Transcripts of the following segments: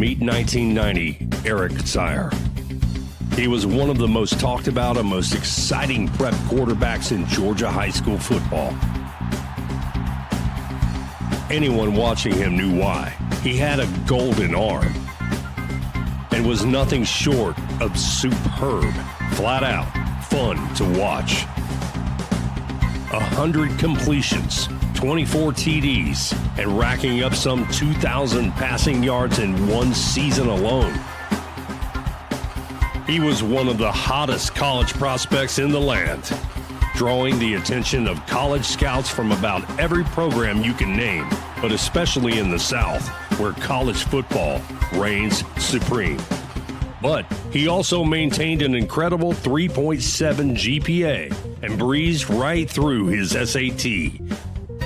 Meet 1990, Eric Zeier. He was one of the most talked about and most exciting prep quarterbacks in Georgia high school football. Anyone watching him knew why. He had a golden arm and was nothing short of superb, flat out fun to watch. 100 completions, 24 TDs, and racking up some 2,000 passing yards in one season alone. He was one of the hottest college prospects in the land, drawing the attention of college scouts from about every program you can name, but especially in the South, where college football reigns supreme. But he also maintained an incredible 3.7 GPA and breezed right through his SAT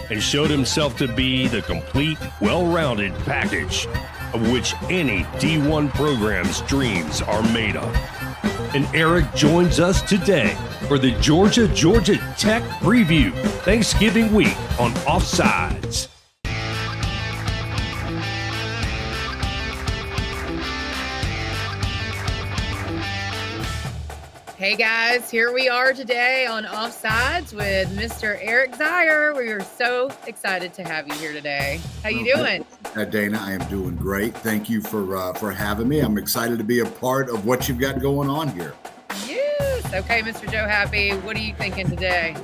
and showed himself to be the complete, well-rounded package of which any D1 program's dreams are made of. And Eric joins us today for the Georgia Tech preview, Thanksgiving week on OFFSiDES. Hey guys, here we are today on OFFSiDES with Mr. Eric Zeier. We are so excited to have you here today. How you doing? Dayna, I am doing great. Thank you for having me. I'm excited to be a part of what you've got going on here. Yes. Okay, Mr. Joe Happy, what are you thinking today?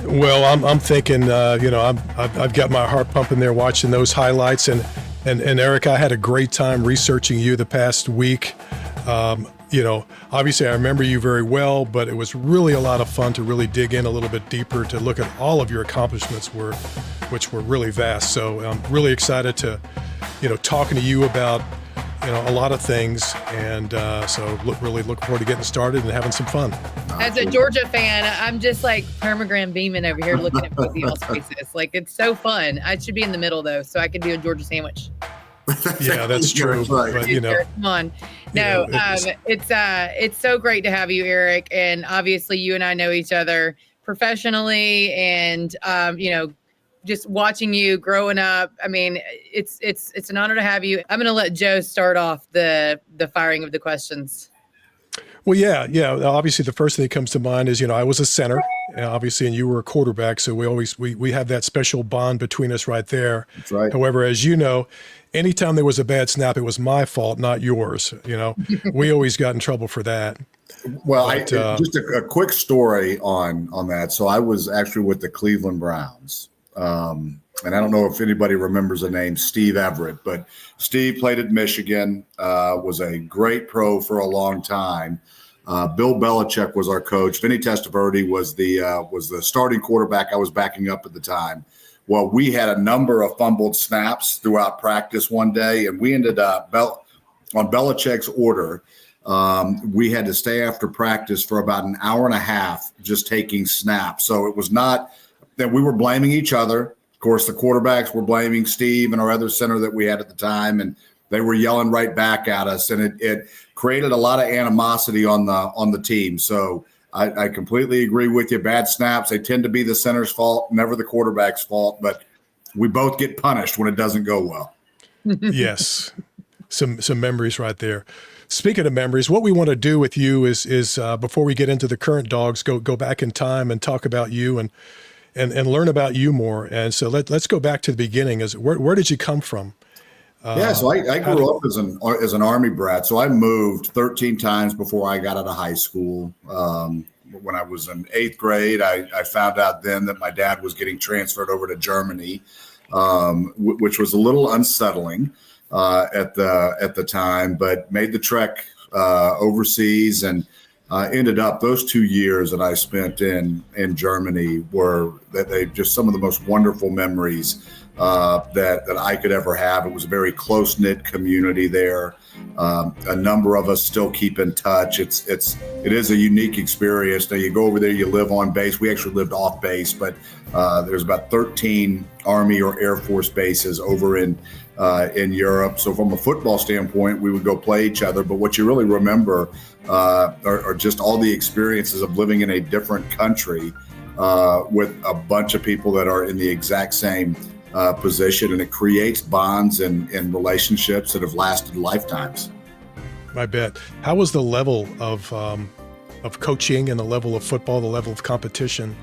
Well, I'm thinking, I've got my heart pumping there watching those highlights. And Eric, I had a great time researching you the past week. Obviously I remember you very well, but it was really a lot of fun to really dig in a little bit deeper to look at all of your accomplishments which were really vast. So I'm really excited to, talking to you about, a lot of things. And really looking forward to getting started and having some fun. As a Georgia fan, I'm just like permagram beaming over here looking at both of y'all's faces. Like, it's so fun. I should be in the middle though, so I could do a Georgia sandwich. Yeah, that's true. But, come on. No, it's so great to have you, Eric. And obviously you and I know each other professionally and, just watching you growing up. I mean, it's an honor to have you. I'm going to let Joe start off the firing of the questions. Well, yeah. Obviously, the first thing that comes to mind is, I was a center, obviously, and you were a quarterback. So we have that special bond between us right there. That's right. However, as you know, anytime there was a bad snap, it was my fault, not yours. We always got in trouble for that. Well, just a quick story on that. So I was actually with the Cleveland Browns. And I don't know if anybody remembers the name Steve Everett, but Steve played at Michigan, was a great pro for a long time. Bill Belichick was our coach. Vinny Testaverde was the starting quarterback I was backing up at the time. Well, we had a number of fumbled snaps throughout practice one day, and we ended up on Belichick's order. We had to stay after practice for about an hour and a half just taking snaps. So it was not that we were blaming each other. Of course, the quarterbacks were blaming Steve and our other center that we had at the time, and they were yelling right back at us, and it created a lot of animosity on the team. So I completely agree with you. Bad snaps, they tend to be the center's fault, never the quarterback's fault, but we both get punished when it doesn't go well. Yes, some memories right there. Speaking of memories, what we want to do with you is before we get into the current Dawgs, go back in time and talk about you and learn about you more. And so let's go back to the beginning. Where did you come from? So I grew up as an Army brat. So I moved 13 times before I got out of high school. When I was in 8th grade, I found out then that my dad was getting transferred over to Germany, which was a little unsettling at the time, but made the trek overseas and ended up those 2 years that I spent in Germany were they just some of the most wonderful memories that I could ever have. It was a very close-knit community there. A number of us still keep in touch. It is a unique experience. Now you go over there, you live on base. We actually lived off base, but there's about 13 Army or Air Force bases over in Europe. So from a football standpoint, we would go play each other. But what you really remember are just all the experiences of living in a different country with a bunch of people that are in the exact same position, and it creates bonds and relationships that have lasted lifetimes. I bet. How was the level of coaching and the level of football, the level of competition?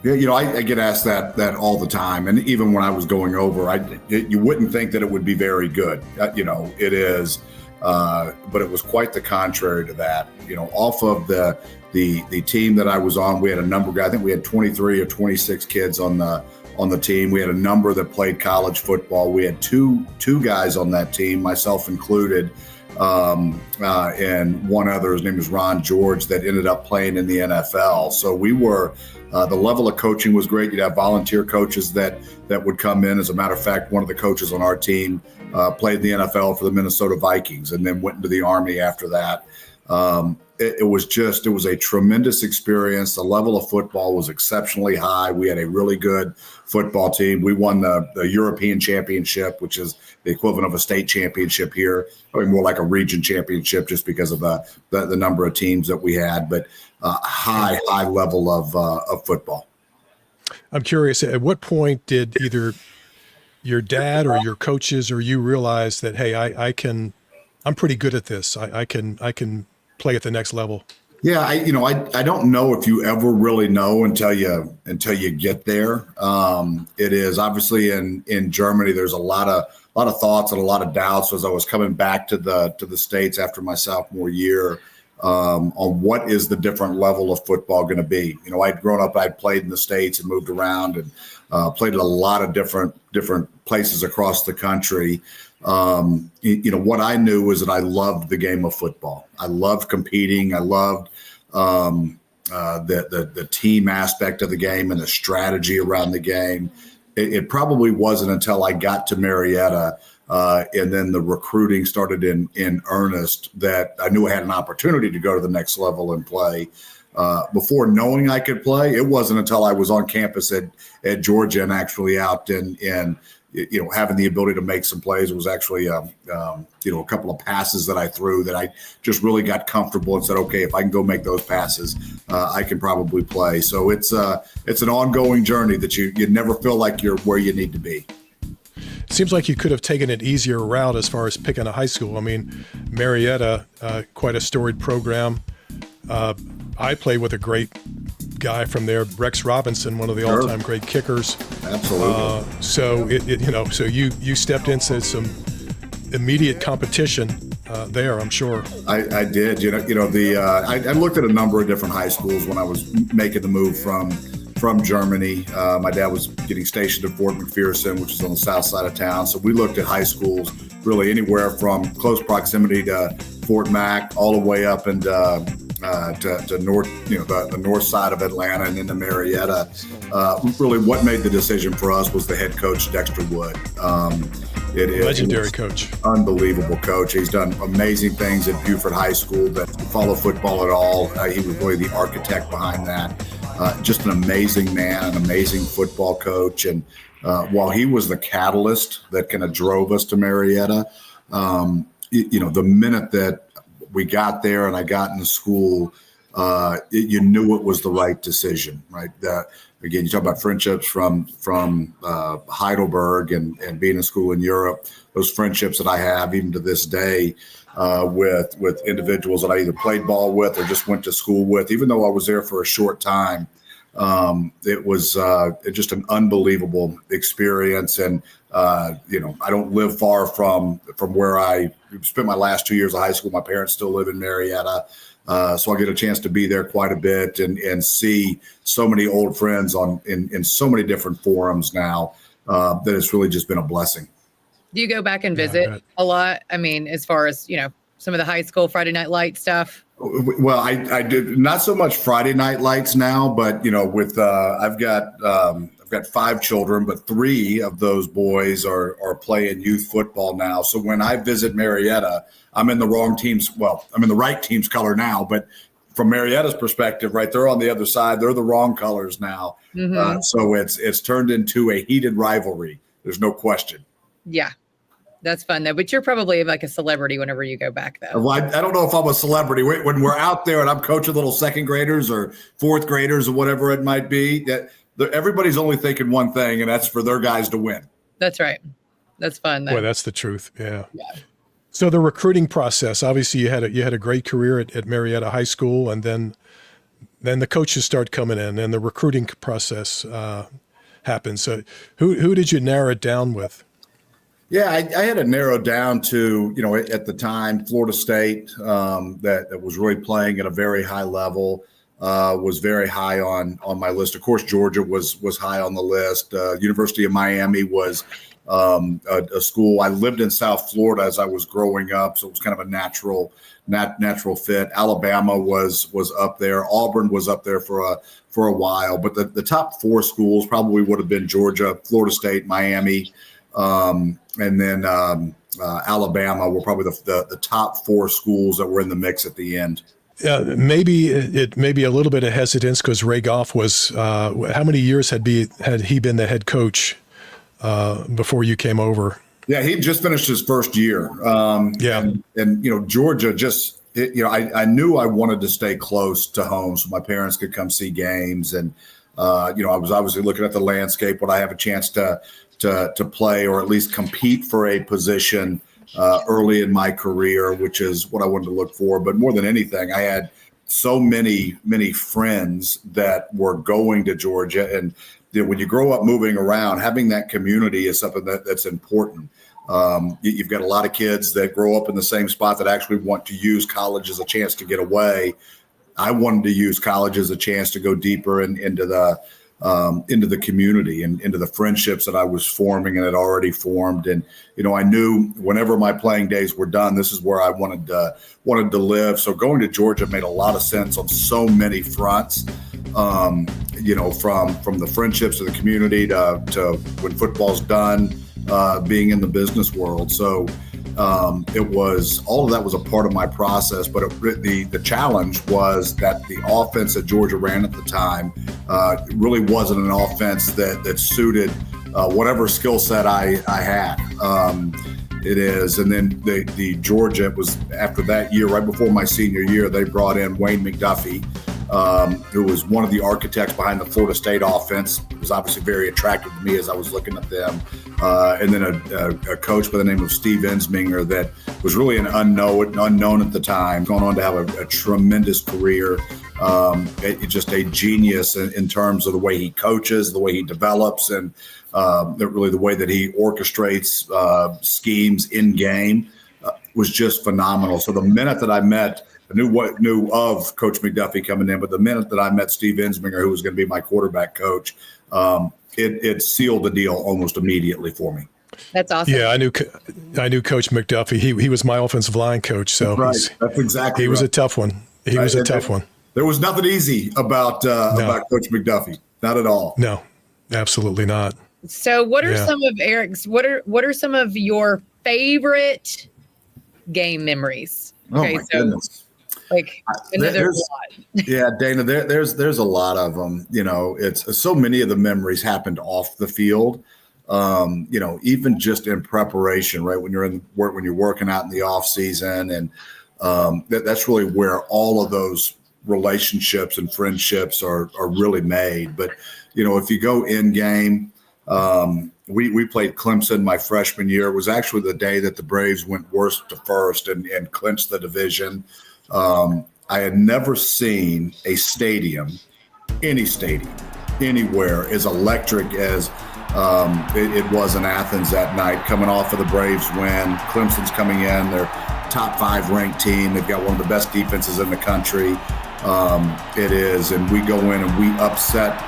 Yeah, I get asked that all the time, and even when I was going over, you wouldn't think that it would be very good. It is, but it was quite the contrary to that. Off of the team that I was on, we had a number. I think we had 23 or 26 kids on the team. We had a number that played college football. We had two guys on that team, myself included, and one other. His name is Ron George, that ended up playing in the NFL. So we were. The level of coaching was great. You'd have volunteer coaches that would come in. As a matter of fact, one of the coaches on our team played in the NFL for the Minnesota Vikings and then went into the Army after that. It was a tremendous experience. The level of football was exceptionally high. We had a really good football team. We won the European Championship, which is the equivalent of a state championship here, probably more like a region championship just because of the number of teams that we had, but high level of football. I'm curious, at what point did either your dad or your coaches or you realize that, hey, I'm pretty good at this. I can play at the next level? Yeah, I don't know if you ever really know until you get there. It is obviously in Germany. There's a lot of thoughts and a lot of doubts as I was coming back to the States after my sophomore year on what is the different level of football going to be. I'd grown up, I'd played in the States and moved around and played at a lot of different places across the country. What I knew was that I loved the game of football. I loved competing. I loved the team aspect of the game and the strategy around the game. It probably wasn't until I got to Marietta and then the recruiting started in earnest that I knew I had an opportunity to go to the next level and play. Before knowing I could play, it wasn't until I was on campus at Georgia and actually out and having the ability to make some plays. It was actually, a couple of passes that I threw that I just really got comfortable and said, okay, if I can go make those passes, I can probably play. So it's an ongoing journey that you never feel like you're where you need to be. Seems like you could have taken an easier route as far as picking a high school. I mean, Marietta, quite a storied program. I played with a great guy from there, Rex Robinson, one of the all-time great kickers. Absolutely. So you stepped into some immediate competition there, I'm sure. I did. I looked at a number of different high schools when I was making the move from Germany. My dad was getting stationed at Fort McPherson, which is on the south side of town. So we looked at high schools really anywhere from close proximity to Fort Mac all the way up and to north, the north side of Atlanta and into Marietta. Really, what made the decision for us was the head coach, Dexter Wood. Legendary coach. Unbelievable coach. He's done amazing things at Buford High School that follow football at all. He was really the architect behind that. Just an amazing man, an amazing football coach. And while he was the catalyst that kind of drove us to Marietta, the minute that we got there and I got into school, you knew it was the right decision, right? Again, you talk about friendships from Heidelberg and being in school in Europe, those friendships that I have even to this day with individuals that I either played ball with or just went to school with, even though I was there for a short time. It was just an unbelievable experience. And, I don't live far from where I spent my last 2 years of high school. My parents still live in Marietta. So I get a chance to be there quite a bit and see so many old friends in so many different forums now that it's really just been a blessing. Do you go back and visit a lot? I mean, as far as, some of the high school Friday Night Light stuff? Well, I did not so much Friday Night Lights now, but, with I've got 5 children, but 3 of those boys are playing youth football now. So when I visit Marietta, I'm in the wrong team's. Well, I'm in the right team's color now, but from Marietta's perspective, right, they're on the other side. They're the wrong colors now. Mm-hmm. So it's turned into a heated rivalry. There's no question. Yeah. That's fun though, but you're probably like a celebrity whenever you go back though. Well, I don't know if I'm a celebrity when we're out there and I'm coaching little second graders or fourth graders or whatever it might be. That everybody's only thinking one thing, and that's for their guys to win. That's right. That's fun. Boy, that's the truth. Yeah. So the recruiting process, obviously you had a great career at Marietta High School, and then the coaches start coming in and the recruiting process happens. So who did you narrow it down with? Yeah, I had it narrowed down to, at the time, Florida State, that was really playing at a very high level, was very high on my list. Of course, Georgia was high on the list. University of Miami was a school. I lived in South Florida as I was growing up, so it was kind of a natural fit. Alabama was up there. Auburn was up there for a while, but the top four schools probably would have been Georgia, Florida State, Miami, and then Alabama were probably the top four schools that were in the mix at the end. Maybe it may be a little bit of hesitance because Ray Goff was. How many years had he been the head coach before you came over? Yeah, he just finished his first year. And Georgia just. I knew I wanted to stay close to home so my parents could come see games, and I was obviously looking at the landscape. Would I have a chance to play or at least compete for a position early in my career, which is what I wanted to look for. But more than anything, I had so many friends that were going to Georgia. And when you grow up moving around, having that community is something that's important. You've got a lot of kids that grow up in the same spot that actually want to use college as a chance to get away. I wanted to use college as a chance to go deeper into the community and into the friendships that I was forming and had already formed. And, I knew whenever my playing days were done, this is where I wanted to live. So going to Georgia made a lot of sense on so many fronts, from the friendships to the community to when football's done, being in the business world. So it was all of that was a part of my process, but the challenge was that the offense that Georgia ran at the time really wasn't an offense that suited whatever skill set I had. It is, and then the Georgia was after that year, right before my senior year, they brought in Wayne McDuffie, who was one of the architects behind the Florida State offense. It was obviously very attractive to me as I was looking at them. And then a coach by the name of Steve Ensminger that was really an unknown at the time, going on to have a tremendous career. Just a genius in terms of the way he coaches, the way he develops, and really the way that he orchestrates schemes in game was just phenomenal. So the minute that I met, I knew of Coach McDuffie coming in, but the minute that I met Steve Ensminger, who was going to be my quarterback coach, it sealed the deal almost immediately for me. That's awesome. Yeah, I knew Coach McDuffie. He was my offensive line coach, so that's right. That's exactly. He was a tough one. He was a tough one. There was nothing easy about Coach McDuffie. Not at all. No, absolutely not. So, what are some of Eric's? What are some of your favorite game memories? Okay, oh my goodness. Like, there's a lot. Yeah, Dayna, there's a lot of them. It's so many of the memories happened off the field. Even just in preparation, right? When you're working out in the off season, and that's really where all of those relationships and friendships are really made. But if you go in game, we played Clemson my freshman year. It was actually the day that the Braves went worst to first and clinched the division. I had never seen a stadium, any stadium, anywhere as electric as it was in Athens that night, coming off of the Braves win. Clemson's coming in, they're top 5 ranked team. They've got one of the best defenses in the country. It is, and we go in and we upset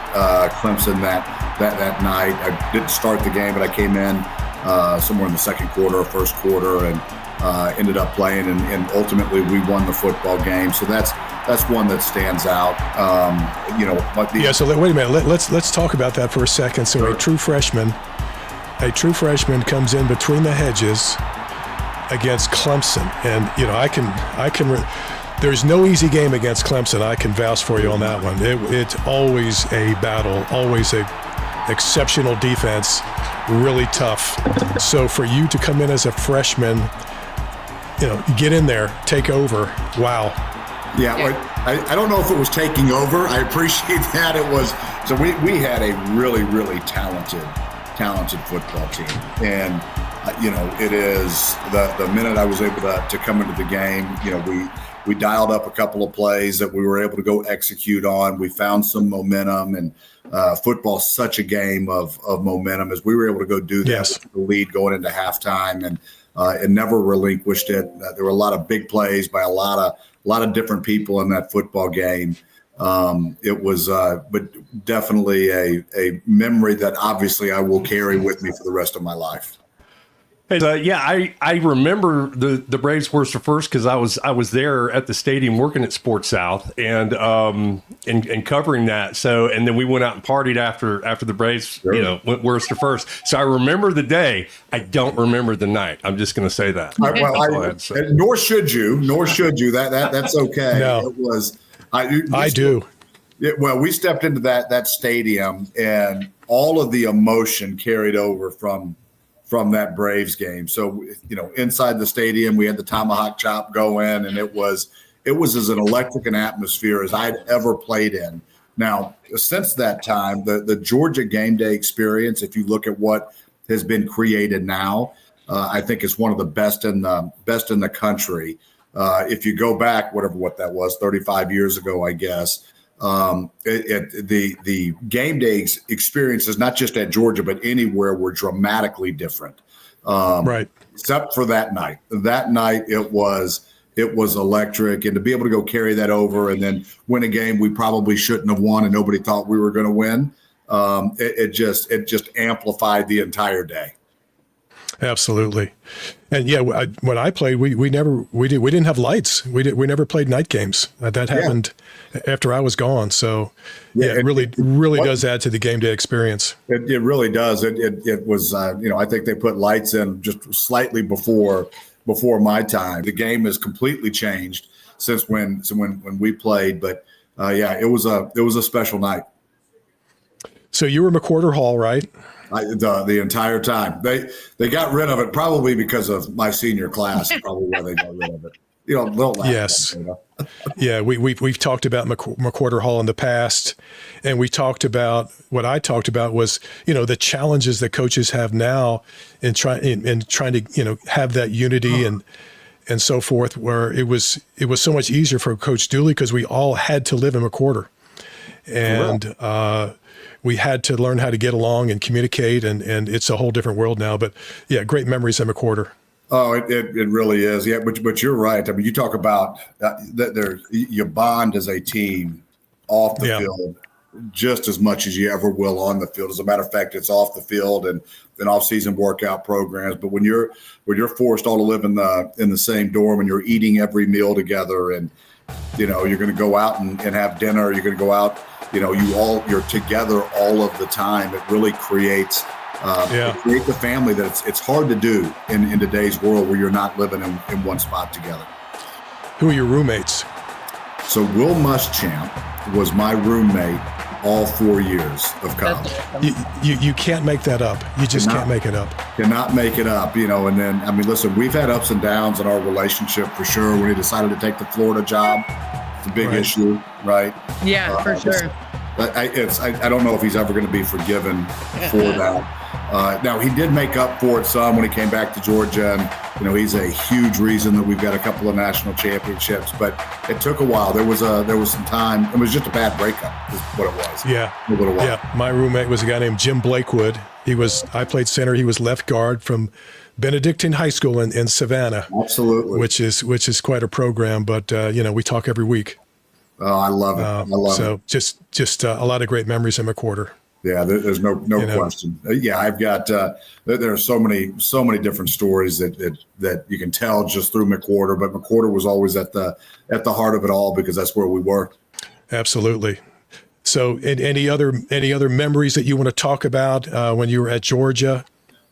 Clemson that night. I didn't start the game, but I came in somewhere in the second quarter or first quarter and ended up playing, and ultimately we won the football game. So that's one that stands out. So wait a minute. Let's talk about that for a second. So sure. A true freshman comes in between the hedges against Clemson, and I can. There's no easy game against Clemson. I can vouch for you on that one. It's always a battle, always a exceptional defense, really tough. So for you to come in as a freshman, get in there, take over. Wow. Yeah, I don't know if it was taking over. I appreciate that. It was. So we had a really, really talented talented football team. And, it is the minute I was able to come into the game, we dialed up a couple of plays that we were able to go execute on. We found some momentum, and football's such a game of momentum, as we were able to go do that Yes. with the lead going into halftime, and never relinquished it. There were a lot of big plays by a lot of different people in that football game. It was, but definitely a memory that obviously I will carry with me for the rest of my life. Hey, I remember the Braves Worcester first because I was there at the stadium working at Sports South and covering that. So, and then we went out and partied after the Braves, Sure. went Worcester first. So I remember the day. I don't remember the night. I'm just going to say that. Nor should you. That's okay. No. It was. I do. Well, we stepped into that stadium, and all of the emotion carried over from that Braves game. So, inside the stadium, we had the tomahawk chop going, and it was as an electric an atmosphere as I'd ever played in. Now, since that time, the Georgia game day experience, if you look at what has been created now, I think it's one of the best in the country. If you go back, what that was, 35 years ago, I guess, the game day experiences, not just at Georgia, but anywhere, were dramatically different. Right. Except for that night. That night, it was electric. And to be able to go carry that over and then win a game we probably shouldn't have won and nobody thought we were going to win, it just amplified the entire day. Absolutely. And yeah, when I played, we didn't have lights. We never played night games. That happened after I was gone. So it really does add to the game day experience. It really does. It was, I think they put lights in just slightly before my time. The game has completely changed since when we played, but it was a special night. So you were McWhorter Hall, right? The entire time. They got rid of it probably because of my senior class. Probably why they got rid of it. They'll laugh. Yes. Yeah, we've talked about McWhorter Hall in the past, and we talked about what I talked about was the challenges that coaches have now in trying to have that unity and so forth. Where it was so much easier for Coach Dooley because we all had to live in McWhorter, and we had to learn how to get along and communicate, and it's a whole different world now. But yeah, great memories at McWhorter. Oh, it really is. Yeah, but you're right. I mean, you talk about that you bond as a team off the field just as much as you ever will on the field. As a matter of fact, it's off the field and off-season workout programs. But when you're forced all to live in the same dorm and you're eating every meal together, and you're going to go out and have dinner, you're going to go out. You're together all of the time. It really creates the family that it's hard to do in today's world where you're not living in one spot together. Who are your roommates? So Will Muschamp was my roommate all 4 years of college. You can't make that up. You just can't make it up. Cannot make it up, and then, I mean, listen, we've had ups and downs in our relationship for sure. When he decided to take the Florida job, it's a big issue, right? Yeah, for sure. I don't know if he's ever going to be forgiven for that. Now, he did make up for it some when he came back to Georgia, and he's a huge reason that we've got a couple of national championships. But it took a while. There was some time. It was just a bad breakup, is what it was. Yeah. My roommate was a guy named Jim Blakewood. I played center. He was left guard from Benedictine High School in Savannah. Absolutely. Which is quite a program. But we talk every week. Oh, I love it. So just a lot of great memories in McWhorter. Yeah, there's no question. I've got there are so many different stories that you can tell just through McWhorter, but McWhorter was always at the heart of it all because that's where we were. Absolutely. So, any other memories that you want to talk about when you were at Georgia?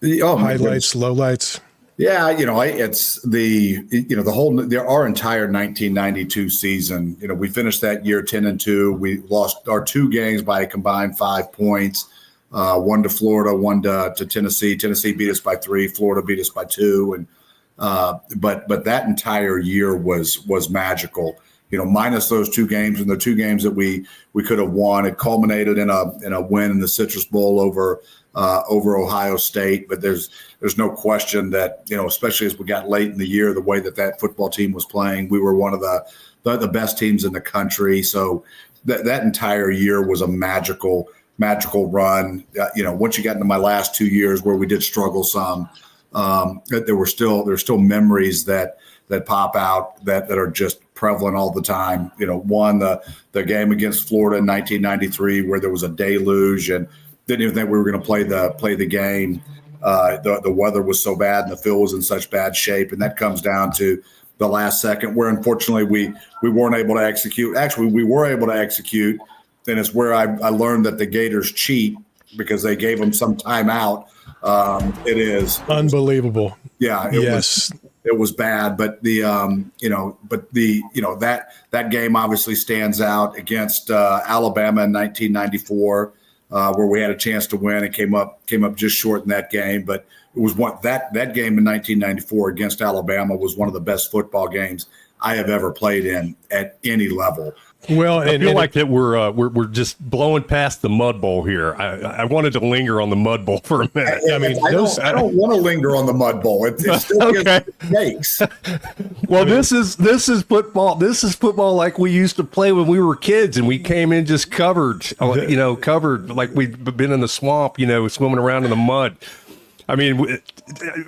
Highlights, lowlights. Yeah, it's our entire 1992 season. We finished that year 10-2. We lost our two games by a combined 5 points. One to Florida, one to Tennessee. Tennessee beat us by 3. Florida beat us by 2. And but that entire year was magical. minus those 2 games, and the 2 games that we could have won. It culminated in a win in the Citrus Bowl over Ohio State. But there's no question that, especially as we got late in the year, the way that football team was playing, we were one of the best teams in the country. So that entire year was a magical run. Once you got into my last 2 years where we did struggle some, there's still memories that pop out that are just prevalent all the time. One, the game against Florida in 1993 where there was a deluge and didn't even think we were going to play the game. The weather was so bad and the field was in such bad shape, and that comes down to the last second where unfortunately we weren't able to execute. Actually, we were able to execute, and it's where I learned that the Gators cheat because they gave them some timeout. It is unbelievable. Yeah. It was bad, but that game obviously stands out against Alabama in 1994, where we had a chance to win. It came up just short in that game, but it was that game in 1994 against Alabama was one of the best football games I have ever played in at any level. Well, I feel like that we're just blowing past the Mud Bowl here. I wanted to linger on the Mud Bowl for a minute. I don't want to linger on the Mud Bowl. It still okay. Gives Well, this is football. This is football like we used to play when we were kids, and we came in just covered like we'd been in the swamp, swimming around in the mud. I mean,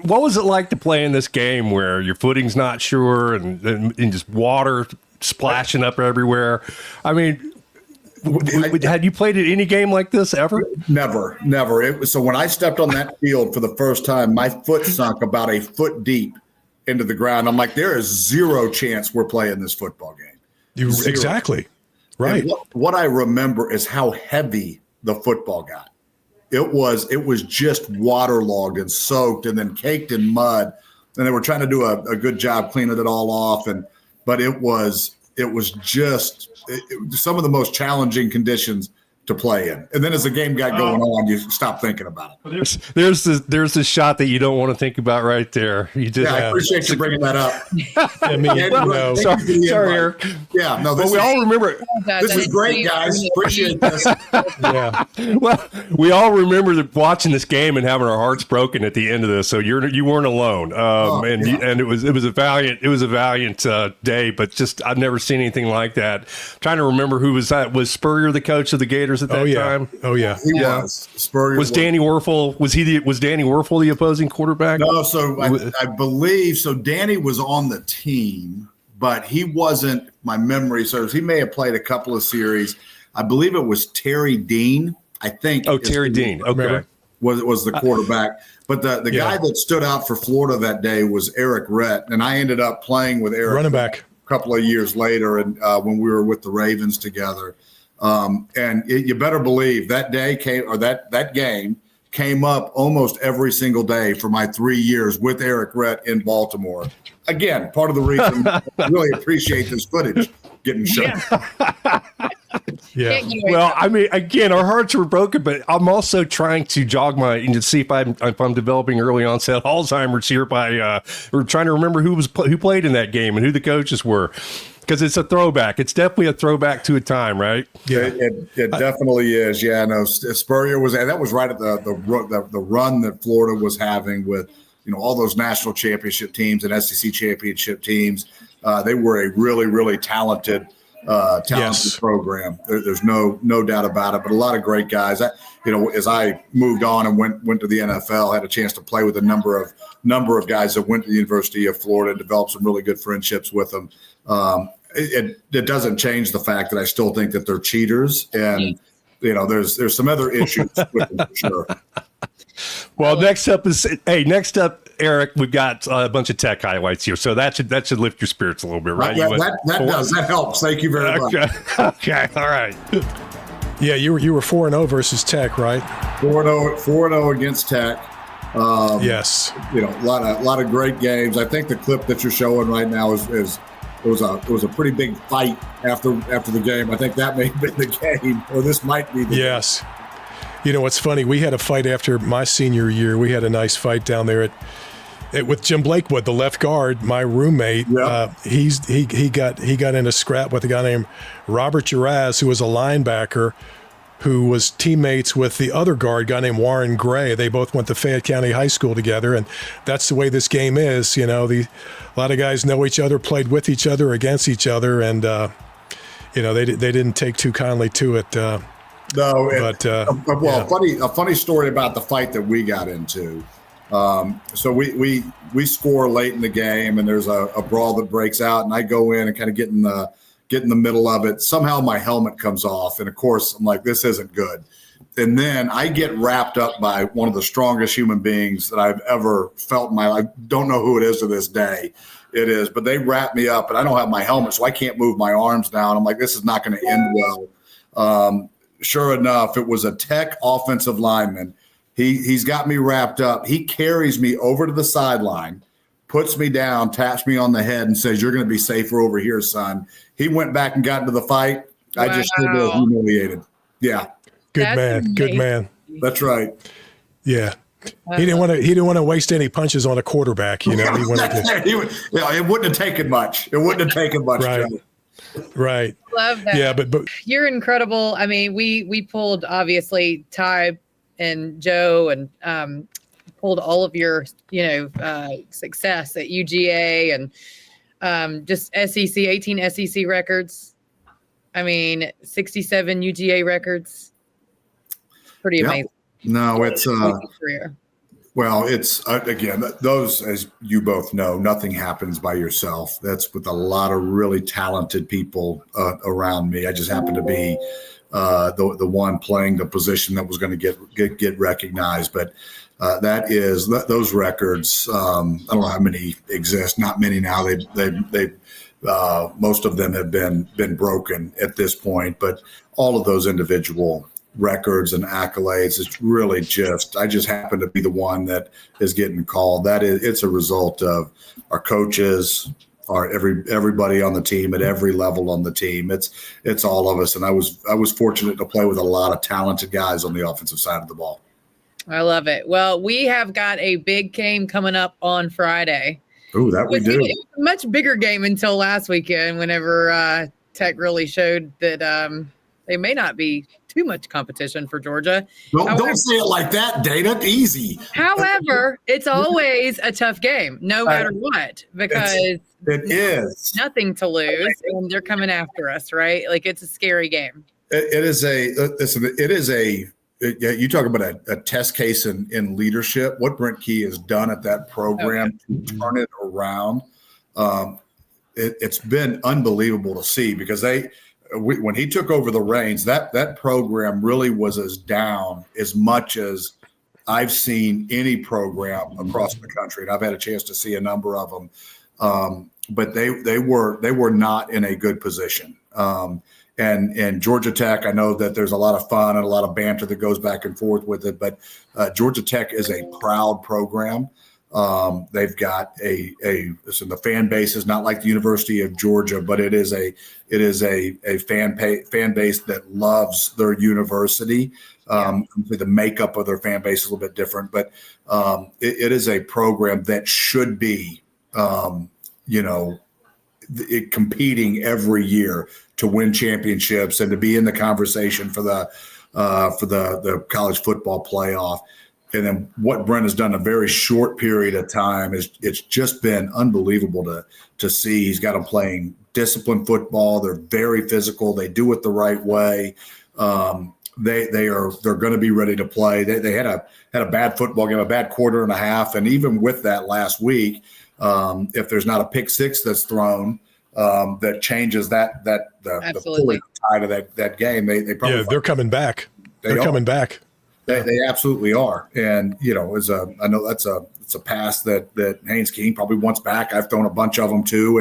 what was it like to play in this game where your footing's not sure and just water splashing up everywhere? I mean, had you played at any game like this ever? Never. So when I stepped on that field for the first time, my foot sunk about a foot deep into the ground. I'm like, there is zero chance we're playing this football game. Exactly. Right. What I remember is how heavy the football got. It was just waterlogged and soaked and then caked in mud. And they were trying to do a good job cleaning it all off. But it was just some of the most challenging conditions to play in. And then as the game got going on, you stop thinking about it. There's this shot that you don't want to think think about right there. You just I appreciate you bringing that up. I mean, sorry, Eric. Yeah, no, we all remember. This is great, guys. Appreciate this. Yeah. Well, we all remember watching this game and having our hearts broken at the end of this. So you weren't alone. And it was a valiant day. But just I've never seen anything like that. I'm trying to remember who was that. Was Spurrier the coach of the Gators at that time? Oh yeah, he was. Spurrier was Danny Werfel. Was Danny Werfel the opposing quarterback? No, so I believe so. Danny was on the team, but he wasn't. My memory serves. He may have played a couple of series. I believe it was Terry Dean. I think. Oh, Terry Dean. Okay. Was the quarterback, but the guy that stood out for Florida that day was Eric Rett, and I ended up playing with Eric running back a couple of years later, and when we were with the Ravens together. And you better believe that day that game came up almost every single day for my 3 years with Eric Rett in Baltimore. Again, part of the reason I really appreciate this footage getting shown. Yeah. Well, I mean, again, our hearts were broken, but I'm also trying to jog to see if I'm developing early onset Alzheimer's here by we're trying to remember who played in that game and who the coaches were. Because it's a throwback. It's definitely a throwback to a time, right? Yeah, it definitely is. Yeah, no, Spurrier was, and that was right at the run that Florida was having with, all those national championship teams and SEC championship teams. They were a really, really talented program. There's no doubt about it. But a lot of great guys. As I moved on and went to the NFL, had a chance to play with a number of guys that went to the University of Florida, developed some really good friendships with them. It doesn't change the fact that I still think that they're cheaters, and there's some other issues with them for sure. Well, next up, Eric, we've got a bunch of tech highlights here, so that should lift your spirits a little bit, right? That helps. Thank you very much. Okay, all right. Yeah, you were 4-0 versus Tech, right? 4-0 against Tech. Yes. A lot of great games. I think the clip that you're showing right now is. It was a pretty big fight after the game. I think that may have been the game, or this might be the Yes. What's funny, we had a fight after my senior year. We had a nice fight down there with Jim Blakewood, the left guard, my roommate, he got in a scrap with a guy named Robert Uraz, who was a linebacker, who was teammates with the other guard, guy named Warren Gray. They both went to Fayette County High School together, and that's the way this game is. You know, a lot of guys know each other, played with each other, against each other, and they didn't take too kindly to it. A funny story about the fight that we got into. So we score late in the game, and there's a brawl that breaks out, and I go in and kind of get in the middle of it. Somehow my helmet comes off, and of course I'm like, this isn't good. And then I get wrapped up by one of the strongest human beings that I've ever felt in my life. Don't know who it is to this day. It is, but they wrap me up, and I don't have my helmet, so I can't move my arms down. I'm like, this is not going to end well. Sure enough, it was a Tech offensive lineman. He's got me wrapped up. He carries me over to the sideline, puts me down, taps me on the head, and says, "You're going to be safer over here, son." He went back and got into the fight. Wow. I just stood there humiliated. Yeah. Good man. That's right. Yeah. He didn't want to waste any punches on a quarterback, you know. It wouldn't have taken much. Right. Joe. Right. Love that. Yeah, but you're incredible. I mean, we pulled obviously Ty and Joe and pulled all of your success at UGA and just SEC 18 SEC records. I mean, 67 UGA records. Pretty amazing. No, it's well, it's again, those, as you both know, nothing happens by yourself. That's with a lot of really talented people around me. I just happen to be the one playing the position that was going to get recognized. But those records. I don't know how many exist. Not many now. They most of them have been broken at this point. But all of those individual records and accolades, it's really I just happen to be the one that is getting called. It's a result of our coaches, everybody on the team at every level on the team. It's all of us. And I was fortunate to play with a lot of talented guys on the offensive side of the ball. I love it. Well, we have got a big game coming up on Friday. Oh, that we do. It was a much bigger game until last weekend, whenever Tech really showed that they may not be too much competition for Georgia. Don't say it like that, Dayna. Easy. However, it's always a tough game, no matter what, because it is nothing to lose, and they're coming after us, right? Like, it's a scary game. You talk about a test case in leadership. What Brent Key has done at that program to turn it around, it's been unbelievable to see, because when he took over the reins, that program really was as down as much as I've seen any program across the country, and I've had a chance to see a number of them. But they were not in a good position. And Georgia Tech, I know that there's a lot of fun and a lot of banter that goes back and forth with it, but Georgia Tech is a proud program. They've got the fan base is not like the University of Georgia, but it is a fan base that loves their university. The makeup of their fan base is a little bit different, but it is a program that should be, competing every year to win championships and to be in the conversation for the college football playoff. And then what Brent has done in a very short period of time it's just been unbelievable to see. He's got them playing disciplined football. They're very physical. They do it the right way. They're going to be ready to play. They had a bad football game, a bad quarter and a half, and even with that last week, if there's not a pick six that's thrown, that changes the pulling tide of that game. They probably they're coming back. They're coming back. They absolutely are. And, I know it's a pass that Haynes King probably wants back. I've thrown a bunch of them too.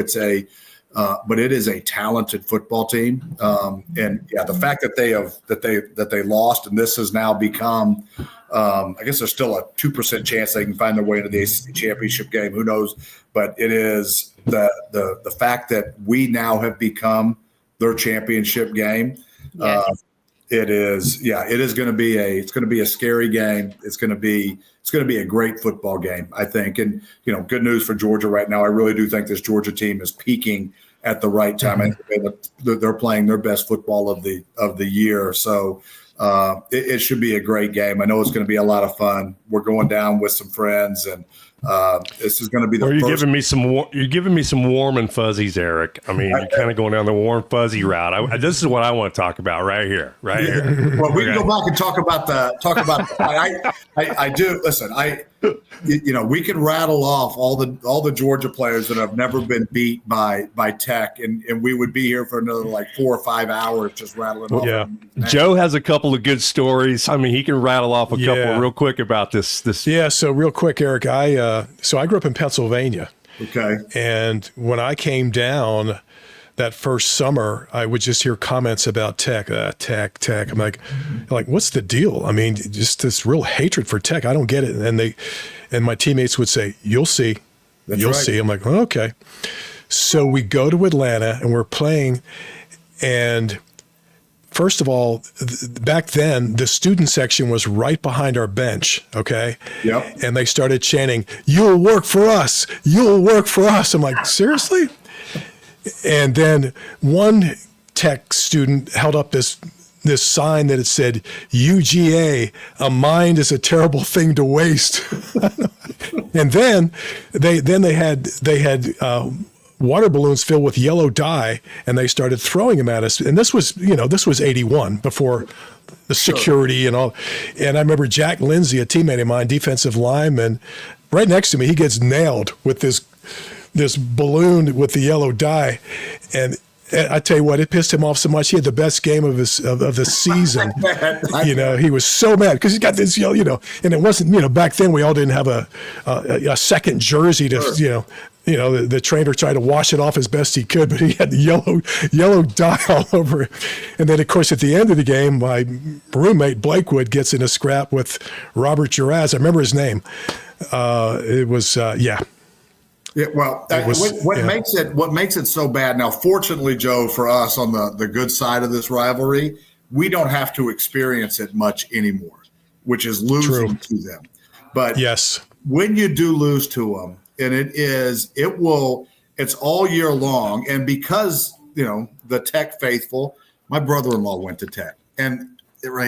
But it is a talented football team. The fact that they lost, and this has now become, I guess there's still a 2% chance they can find their way into the ACC championship game. Who knows? But it is the fact that we now have become their championship game. Yes. It is. Yeah, it is going to be a scary game. It's going to be a great football game, I think. And, good news for Georgia right now. I really do think this Georgia team is peaking at the right time. Mm-hmm. They're playing their best football of the year. So it should be a great game. I know it's going to be a lot of fun. We're going down with some friends, and this is going to be the. You're giving me some warm and fuzzies, Eric. I mean, you're kind of going down the warm fuzzy route. This is what I want to talk about right here. Well, we can go back and talk about. I do. Listen, we can rattle off all the Georgia players that have never been beat by Tech, and we would be here for another 4 or 5 hours just rattling off. Yeah, Joe has a couple of good stories. I mean, he can rattle off a couple real quick about this. Yeah. So real quick, Eric, I grew up in Pennsylvania. Okay. And when I came down that first summer, I would just hear comments about Tech. I'm like, what's the deal? I mean, just this real hatred for Tech. I don't get it. And my teammates would say, "You'll see, you'll see." I'm like, oh, okay. So we go to Atlanta and we're playing, and first of all, back then, the student section was right behind our bench, okay? Yep. And they started chanting, "You'll work for us. You'll work for us." I'm like, seriously? And then one Tech student held up this sign that it said, "UGA, a mind is a terrible thing to waste." And then they had water balloons filled with yellow dye, and they started throwing them at us. And this was 81, before the security and all. And I remember Jack Lindsay, a teammate of mine, defensive lineman, right next to me, he gets nailed with this balloon with the yellow dye. And I tell you what, it pissed him off so much. He had the best game of the season. He was so mad because he got this, and it wasn't, back then we all didn't have a second jersey to, the trainer tried to wash it off as best he could, but he had the yellow dye all over it. And then, of course, at the end of the game, my roommate Blakewood gets in a scrap with Robert Juraz. I remember his name. It was, yeah. Yeah, well, what makes it so bad now, fortunately, Joe, for us on the good side of this rivalry, we don't have to experience it much anymore, which is losing to them. But yes, when you do lose to them, and it's all year long. And because, the Tech faithful, my brother-in-law went to Tech, and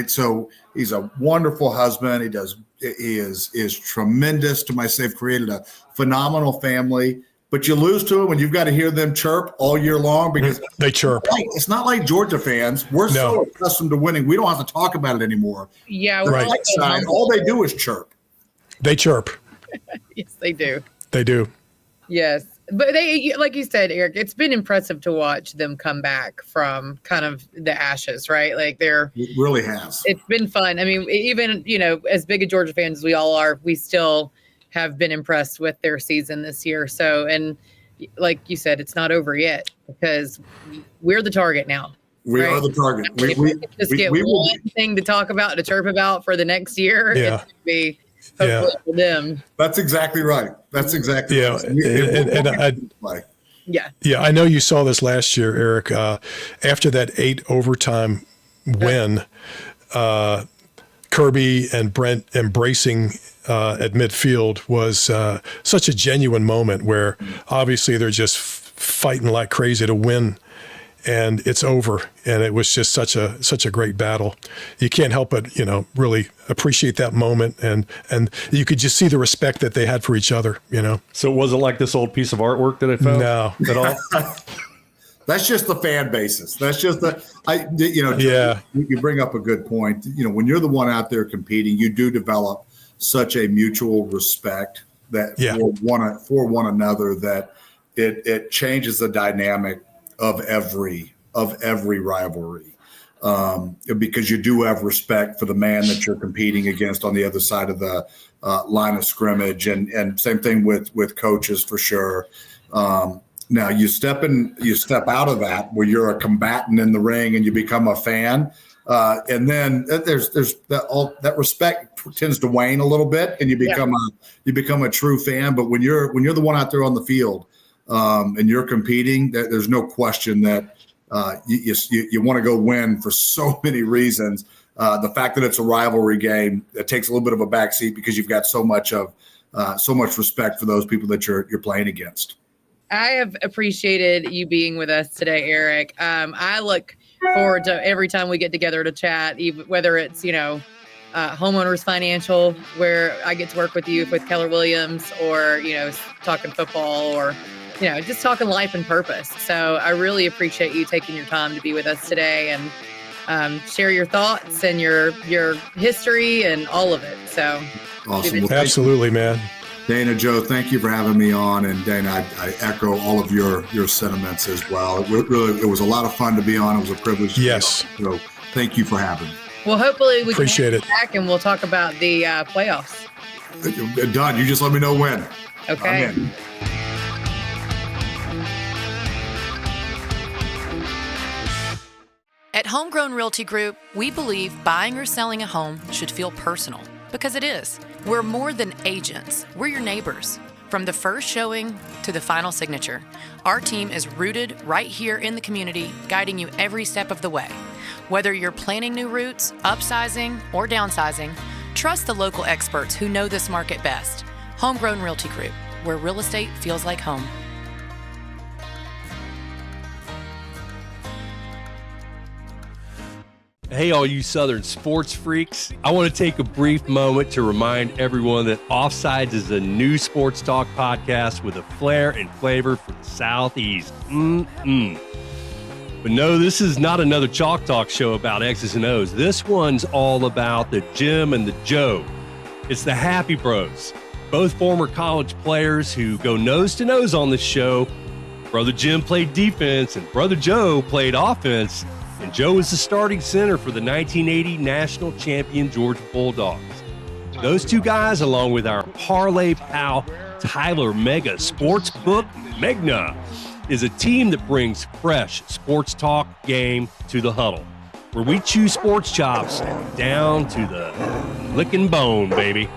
so he's a wonderful husband. He is tremendous to myself. They've created a phenomenal family, but you lose to them when you've got to hear them chirp all year long because they chirp. It's not like Georgia fans. We're so accustomed to winning. We don't have to talk about it anymore. Yeah. The right side, all they do is chirp. They chirp. Yes, they do. They do. Yes. But they, like you said, Eric, it's been impressive to watch them come back from kind of the ashes, right? It really has. It's been fun. I mean, even, as big a Georgia fans as we all are, we still have been impressed with their season this year. So, and like you said, it's not over yet because we're the target now. We are the target. We just get one thing to talk about, to chirp about for the next year. Yeah. It's going to be hopefully for them. That's exactly right. That's exactly right. Yeah, I know you saw this last year, Eric. After that 8 overtime win, Kirby and Brent embracing at midfield was such a genuine moment where obviously they're just fighting like crazy to win, and it's over. And it was just such a great battle. You can't help but, really appreciate that moment. And you could just see the respect that they had for each other, So it wasn't like this old piece of artwork that I found? No. At all? That's just the fan basis. That's just you bring up a good point. When you're the one out there competing, you do develop such a mutual respect that for one another that it changes the dynamic of every rivalry, because you do have respect for the man that you're competing against on the other side of the line of scrimmage, and same thing with coaches for sure. Now you step out of that where you're a combatant in the ring and you become a fan, and then there's that respect tends to wane a little bit, and you become a true fan. But when you're the one out there on the field, and you're competing, there's no question that you want to go win for so many reasons. The fact that it's a rivalry game, that takes a little bit of a backseat because you've got so much respect for those people that you're playing against. I have appreciated you being with us today, Eric. I look forward to every time we get together to chat, even whether it's, Homeowners Financial, where I get to work with you with Keller Williams, or, talking football, or, just talking life and purpose. So I really appreciate you taking your time to be with us today and share your thoughts and your history and all of it. So awesome. Well, absolutely, man. Dayna, Joe, thank you for having me on. And Dayna, I echo all of your sentiments as well. It was a lot of fun to be on. It was a privilege. Yes. So thank you for having me. Well, hopefully we appreciate can back and we'll talk about the playoffs. Done. You just let me know when. Okay. At Homegrown Realty Group, we believe buying or selling a home should feel personal, because it is. We're more than agents. We're your neighbors. From the first showing to the final signature, our team is rooted right here in the community, guiding you every step of the way. Whether you're planning new routes, upsizing, or downsizing, trust the local experts who know this market best. Homegrown Realty Group, where real estate feels like home. Hey, all you Southern sports freaks. I want to take a brief moment to remind everyone that OFFSiDES is a new sports talk podcast with a flair and flavor for the Southeast. But no, this is not another Chalk Talk show about X's and O's. This one's all about the Jim and the Joe. It's the Happy Bros, both former college players who go nose to nose on this show. Brother Jim played defense and Brother Joe played offense. And Joe was the starting center for the 1980 national champion Georgia Bulldogs. Those two guys, along with our parlay pal Tyler Mega Sportsbook Megna, is a team that brings fresh sports talk game to the huddle, where we chew sports chops down to the lick and bone, baby.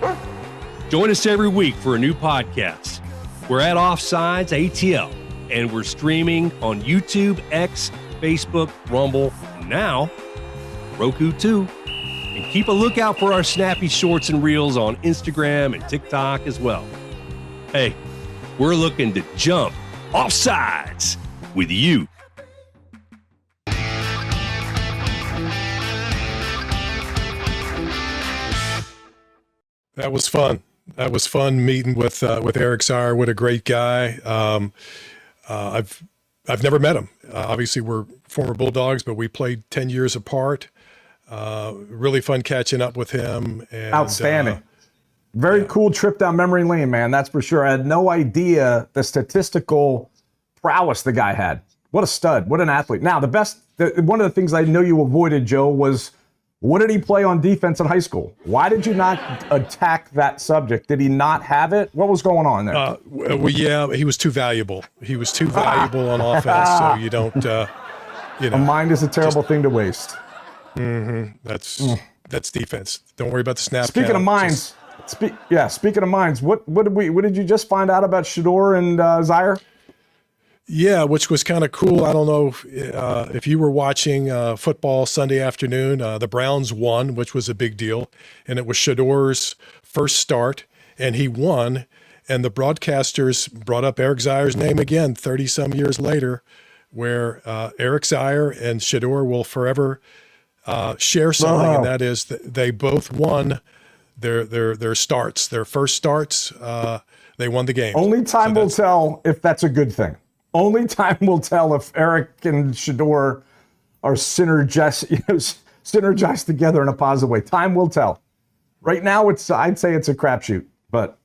Join us every week for a new podcast. We're at OFFSiDES ATL, and we're streaming on YouTube, X, Facebook, Rumble, now Roku too. And keep a lookout for our snappy shorts and reels on Instagram and TikTok as well. Hey, we're looking to jump offsides with you. That was fun. That was fun meeting with Eric Zeier. What a great guy. I've never met him. Obviously, we're former Bulldogs, but we played 10 years apart. Really fun catching up with him. And, outstanding. Very cool trip down memory lane, man. That's for sure. I had no idea the statistical prowess the guy had. What a stud. What an athlete. Now, one of the things I know you avoided, Joe, was what did he play on defense in high school? Why did you not attack that subject? Did he not have it? What was going on there? Well, yeah, he was too valuable. He was too valuable on offense, so you don't, A mind is a terrible thing to waste. Mm-hmm. That's defense. Don't worry about the snap Speaking count. of minds, speaking of minds, what did you just find out about Shedeur and Zeier? Yeah, which was kind of cool. I don't know if you were watching football Sunday afternoon. The Browns won, which was a big deal. And it was Shedeur's first start, and he won. And the broadcasters brought up Eric Zeier's name again 30-some years later, where Eric Zeier and Shedeur will forever share something, and that is that they both won their starts, their first starts. They won the game. Only time will tell if that's a good thing. Only time will tell if Eric and Shedeur are synergized together in a positive way. Time will tell. Right now, I'd say it's a crapshoot, but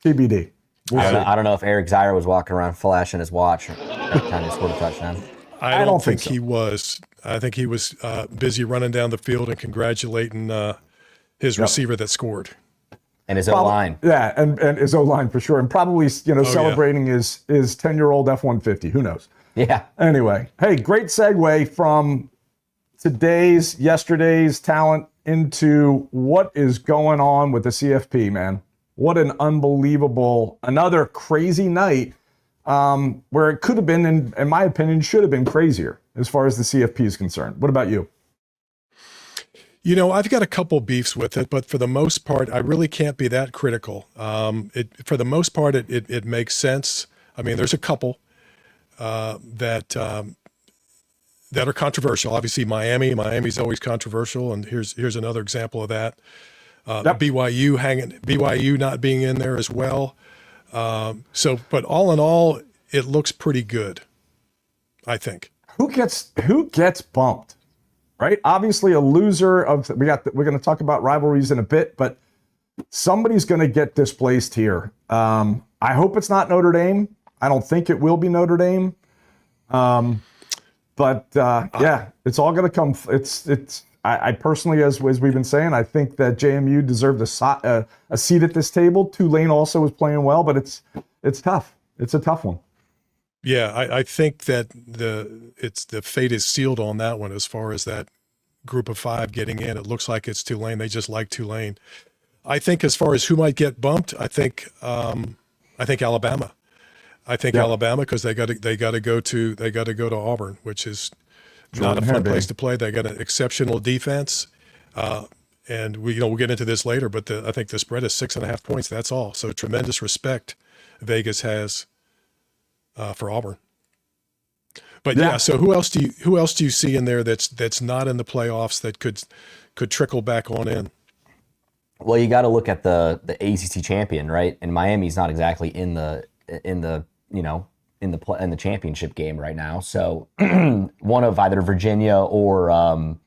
TBD. I don't know if Eric Zeier was walking around flashing his watch every time he scored a touchdown. I don't think so. He was. I think he was busy running down the field and congratulating his receiver that scored. And his O-line. Yeah, and his O-line for sure. And probably, celebrating his 10-year-old F-150. Who knows? Yeah. Anyway, hey, great segue from yesterday's talent into what is going on with the CFP, man. What an unbelievable, another crazy night. where it could have been, in my opinion, should have been crazier as far as the CFP is concerned. What about you? I've got a couple beefs with it, but for the most part, I really can't be that critical. For the most part, it makes sense. I mean, there's a couple that are controversial. Obviously, Miami's always controversial, and here's another example of that. BYU not being in there as well. But all in all, it looks pretty good, I think. Who gets bumped? Right? Obviously a loser we're going to talk about rivalries in a bit, but somebody's going to get displaced here. I hope it's not Notre Dame. I don't think it will be Notre Dame. It's all going to come. I personally, as we've been saying, I think that JMU deserved a seat at this table. Tulane also was playing well, but it's tough. It's a tough one. Yeah, I think that the fate is sealed on that one as far as that group of 5 getting in. It looks like it's Tulane. They just like Tulane. I think as far as who might get bumped, I think Alabama. Alabama, because they got to go to Auburn, which is not a fun place to play. They got an exceptional defense, and we'll get into this later. But I think the spread is 6.5 points. That's all. So tremendous respect Vegas has for Auburn. But so who else do you see in there that's not in the playoffs that could trickle back on in? Well, you got to look at the ACC champion, right? And Miami's not exactly in the championship game right now. So one of either Virginia or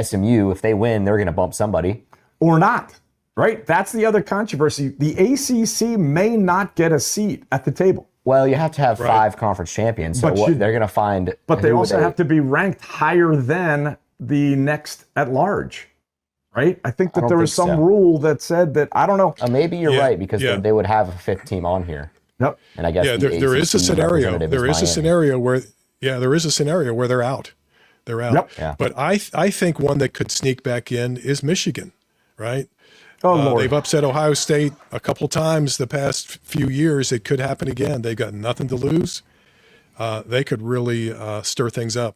SMU, if they win, they're going to bump somebody or not. Right? That's the other controversy. The ACC may not get a seat at the table. Well, you have to have 5 conference champions, so they're going to find. But they also have to be ranked higher than the next at large, right? I think that there was some rule that said that, I don't know. Maybe you're right, because they would have a 5th team on here. Yep. And I guess there is a scenario. There is a scenario where they're out. They're out. Yep. Yeah. But I think one that could sneak back in is Michigan, right? Oh, Lord. They've upset Ohio State a couple times the past few years. It could happen again. They've got nothing to lose. They could really stir things up.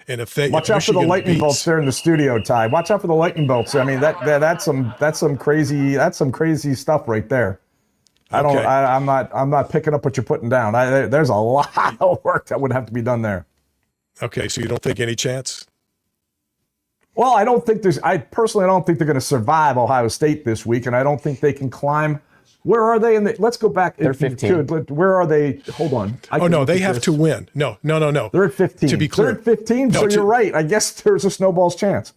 And if watch out for the lightning bolts there in the studio, Ty. Watch out for the lightning bolts. I mean, that's some crazy stuff right there. I'm not picking up what you're putting down. There's a lot of work that would have to be done there. Okay, so you don't think any chance? Well, I personally don't think they're going to survive Ohio State this week, and I don't think they can climb. Where are they let's go back. They're 15. Where are they? Hold on. They have to win. No. They're at 15. To be clear. They're at 15, so you're right. I guess there's a snowball's chance.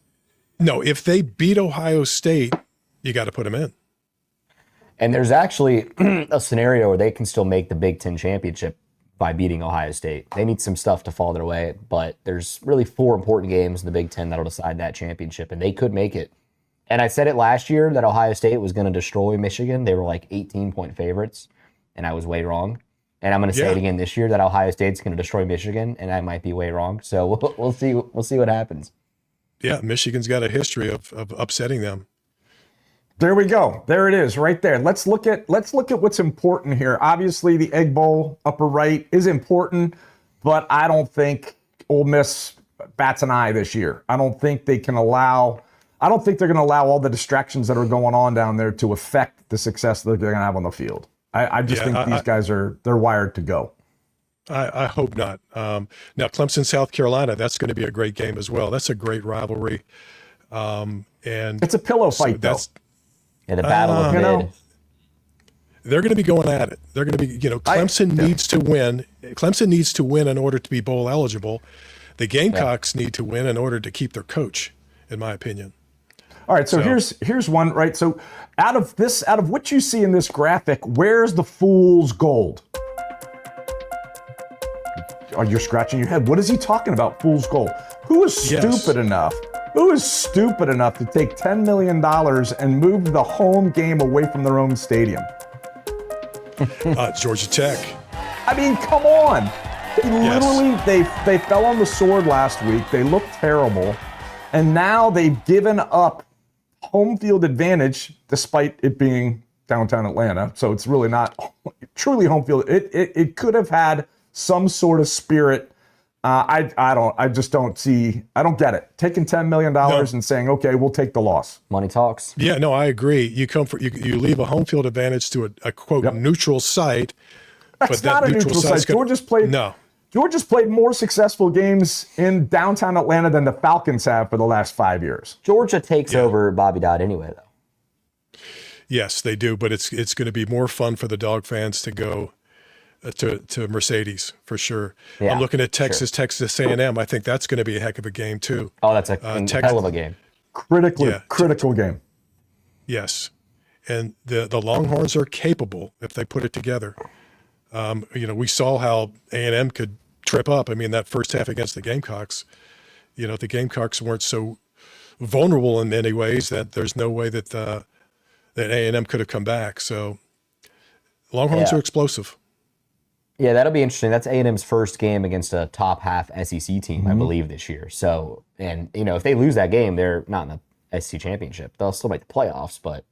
No, if they beat Ohio State, you got to put them in. And there's actually a scenario where they can still make the Big Ten championship by beating Ohio State. They need some stuff to fall their way, but there's really 4 important games in the Big Ten that'll decide that championship, and they could make it. And I said it last year that Ohio State was going to destroy Michigan. They were like 18-point favorites, and I was way wrong. And I'm going to say it again this year that Ohio State's going to destroy Michigan, and I might be way wrong. So we'll see. We'll see what happens. Yeah, Michigan's got a history of upsetting them. There we go. There it is, right there. Let's look at what's important here. Obviously, the Egg Bowl upper right is important, but I don't think Ole Miss bats an eye this year. I don't think they're going to allow all the distractions that are going on down there to affect the success that they're going to have on the field. I just think these guys they're wired to go. I hope not. Now, Clemson, South Carolina, that's going to be a great game as well. That's a great rivalry. And it's a pillow fight, though. Yeah, the battle of mid. They're going to be going at it. They're going to be, Clemson needs to win. Clemson needs to win in order to be bowl eligible. The Gamecocks need to win in order to keep their coach, in my opinion. All right, so here's one, right? So out of what you see in this graphic, where's the fool's gold? Oh, you're scratching your head. What is he talking about, fool's gold? Who is stupid enough? Who is stupid enough to take $10 million and move the home game away from their own stadium? Georgia Tech. I mean, come on. They fell on the sword last week. They looked terrible. And now they've given up home field advantage despite it being downtown Atlanta, so it's really not truly home field. It could have had some sort of spirit. I don't get it. Taking $10 million and saying, okay, we'll take the loss. Money talks. Yeah, no, I agree. You leave a home field advantage to a quote neutral site. That's not a neutral site. Georgia's played more successful games in downtown Atlanta than the Falcons have for the last 5 years. Georgia takes over Bobby Dodd anyway, though. Yes, they do, but it's going to be more fun for the Dog fans to go to Mercedes for sure. Yeah, I'm looking at Texas A&M. I think that's going to be a heck of a game too. Oh, that's a hell of a game. Critical game. Yes, and the Longhorns are capable if they put it together. We saw how A&M could trip up. I mean, that first half against the Gamecocks, the Gamecocks weren't so vulnerable in many ways that there's no way that that A&M could have come back. So Longhorns are explosive. Yeah, that'll be interesting. That's A&M's first game against a top half SEC team, I believe, this year. So, and if they lose that game, they're not in the SEC championship. They'll still make the playoffs, but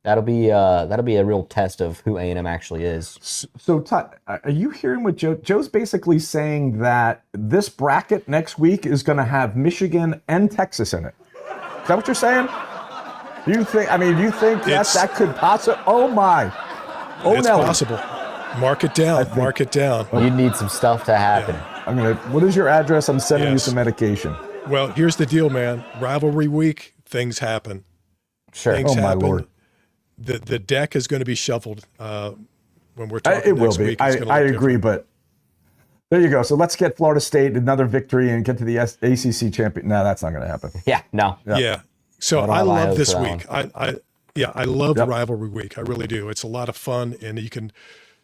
that'll be a real test of who A&M actually is. So, Todd, are you hearing what Joe? Joe's basically saying that this bracket next week is going to have Michigan and Texas in it. Is that what you're saying? Do you think that could possibly? Oh my! Oh, it's Nelly. Possible. Mark it down. Mark it down. You need some stuff to happen. Yeah. What is your address? I'm sending you some medication. Well, here's the deal, man. Rivalry week, things happen. Sure. Things happen. My Lord. The deck is going to be shuffled when we're talking it will next be. week. I agree, but there you go. So let's get Florida State another victory and get to the ACC champion. No, that's not going to happen. Yeah, no. Yeah. So I love this week. I love rivalry week. I really do. It's a lot of fun, and you can,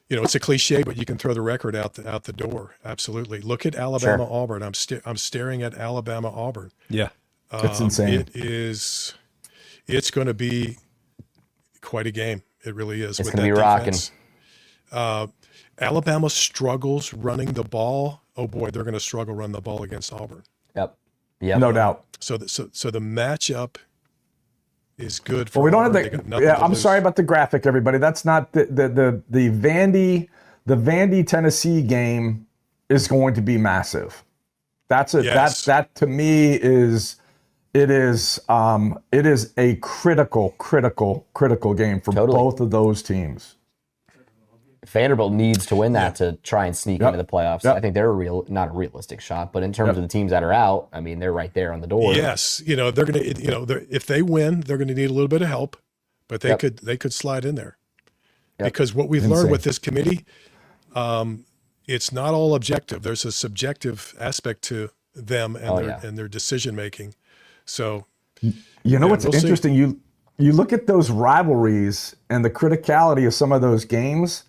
it's a cliche, but you can throw the record out the door. Absolutely. Look at Alabama Auburn. I'm staring at Alabama Auburn. Yeah, it's insane. It's going to be quite a game. It really is. It's going to be rocking. Alabama struggles running the ball. Oh boy, they're going to struggle running the ball against Auburn. Yep. No doubt. So the matchup is good for. Well, we don't Auburn. have I'm sorry about the graphic, everybody. That's not the Vandy Tennessee game is going to be massive. That to me is a critical game for both of those teams. Vanderbilt needs to win that to try and sneak into the playoffs. I think they're not a realistic shot, but in terms of the teams that are out, I mean, they're right there on the door. Yes, they're going to, if they win, they're going to need a little bit of help, but they could slide in there. Because what we've learned with this committee, it's not all objective. There's a subjective aspect to them and their decision making. So, what's interesting? You look at those rivalries and the criticality of some of those games.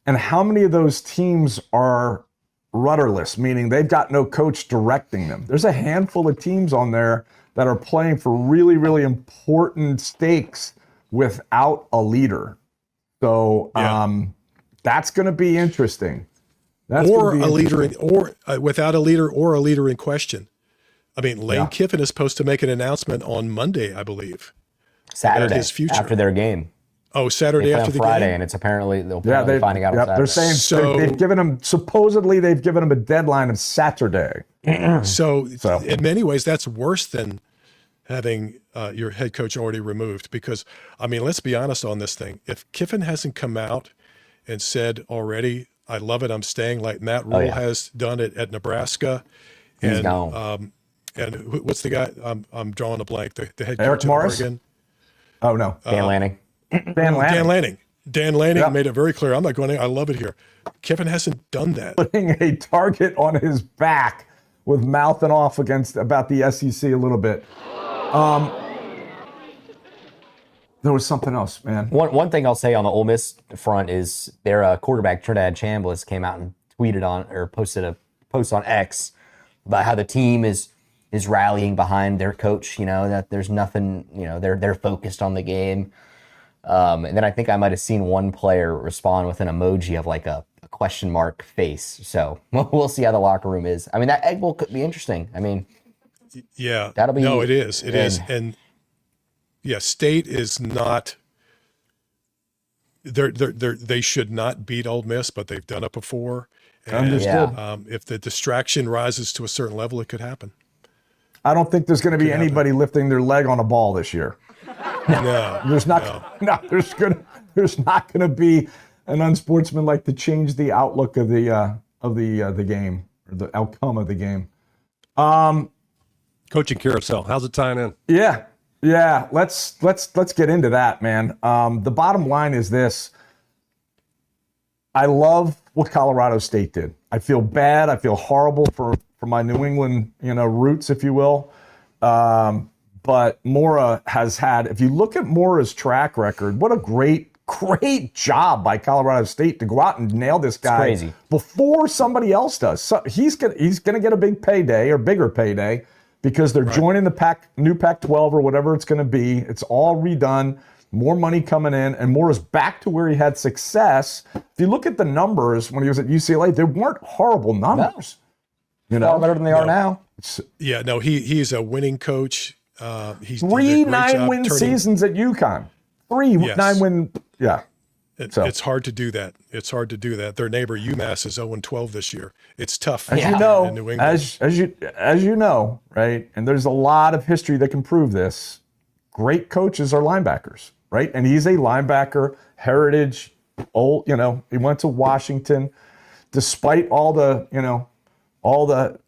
And how many of those teams are rudderless, meaning they've got no coach directing them? There's a handful of teams on there that are playing for really, really important stakes without a leader. So that's going to be interesting. Without a leader or a leader in question. I mean, Lane Kiffin is supposed to make an announcement on Monday, I believe. Saturday, his future after their game. Oh, Saturday after the Friday, game? and it's apparently they'll be finding out on Saturday. They're saying they've given him a deadline of Saturday. So in many ways, that's worse than having your head coach already removed. Because, I mean, let's be honest on this thing. If Kiffin hasn't come out and said already, I love it, I'm staying, like Matt Rule has done it at Nebraska. He's gone. And what's the guy? I'm drawing a blank. The head coach Eric Morris? Oregon. Oh, no. Dan Lanning. Dan Lanning made it very clear. I'm not going to. I love it here. Kiffin hasn't done that. Putting a target on his back with mouthing off about the SEC a little bit. There was something else, man. One thing I'll say on the Ole Miss front is their quarterback Trinidad Chambliss came out and posted a post on X about how the team is rallying behind their coach. That there's nothing. They're focused on the game. And then I think I might have seen one player respond with an emoji of like a question mark face. So we'll see how the locker room is. I mean, that Egg Bowl could be interesting. I mean, that'll be. No, it is. It is. And State is not They should not beat Ole Miss, but they've done it before. And, Understood. if the distraction rises to a certain level, it could happen. I don't think there's going to be anybody lifting their leg on a ball this year. No, There's not. No, there's not going to be an unsportsmanlike to change the outlook of the game or the outcome of the game. Coaching carousel, how's it tying in? Yeah. Let's get into that, man. The bottom line is this. I love what Colorado State did. I feel bad. I feel horrible for my New England, roots, if you will. But Mora has had, if you look at Mora's track record, what a great job by Colorado State to go out and nail this guy before somebody else does. So he's gonna get a big payday or bigger payday because they're joining the new Pac-12 or whatever it's going to be. It's all redone. More money coming in, and Mora's back to where he had success. If you look at the numbers when he was at UCLA, they weren't horrible numbers. Far better than they are now. He's a winning coach. He's 3 9-win seasons at UConn. 3 9-win. Yeah. It's hard to do that. Their neighbor UMass is 0-12 this year. It's tough. As you know, in New England. As you know, right? And there's a lot of history that can prove this. Great coaches are linebackers, right? And he's a linebacker, heritage, old, he went to Washington. Despite all the